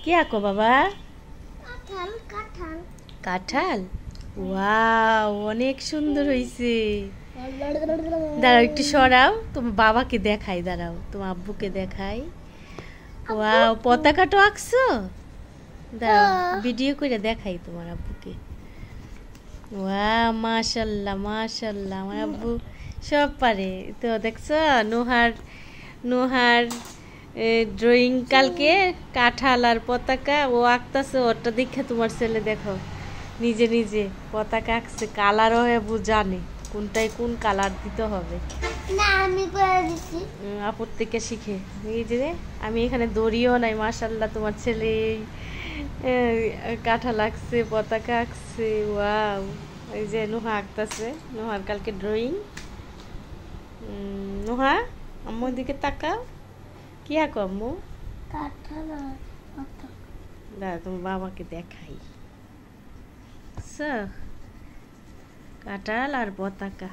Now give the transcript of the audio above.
কি আঁকো বাবা? কাঁঠাল। ওয়াও, অনেক সুন্দর হয়েছে। দাঁড়াও একটু সরাও, তোমার বাবাকে দেখাই, দাঁড়াও তোমার আব্বুকে দেখাই। ওয়াও, পতাকাটা আঁকছো? দাঁড়াও ভিডিও করে দেখাই তোমার আব্বুকে। ওয়াও, মাশাল্লাহ মাশাল্লাহ, আমার আব্বু সব পারে তো। দেখছো নোহার নোহার ড্রয়িং কালকে কাঁঠাল আর পতাকা ও আঁকতেছে, ওটা দেখে তোমার ছেলে দেখো নিজে নিজে পতাকা আঁকছে। কালারও আব্বু জানে কোনটায় কোন কালার দিতে হবে। না আমি করে দিছি। আপুর থেকে শিখে। এই যে আমি এখানে দড়িও নাই, মাশাল্লাহ তোমার ছেলে কাঁঠাল আঁকছে, পতাকা আঁকছে। ওয়াও, এই যে নোহা আঁকতেছে, নোহার কালকে ড্রয়িং। নোহা আম্মুর দিকে তাকাও, কি আঁকো আম্মু? কাঁঠাল আর পতাকা। দাঁড়া তোমার বাবাকে দেখাই। কাঁঠাল আর পতাকা।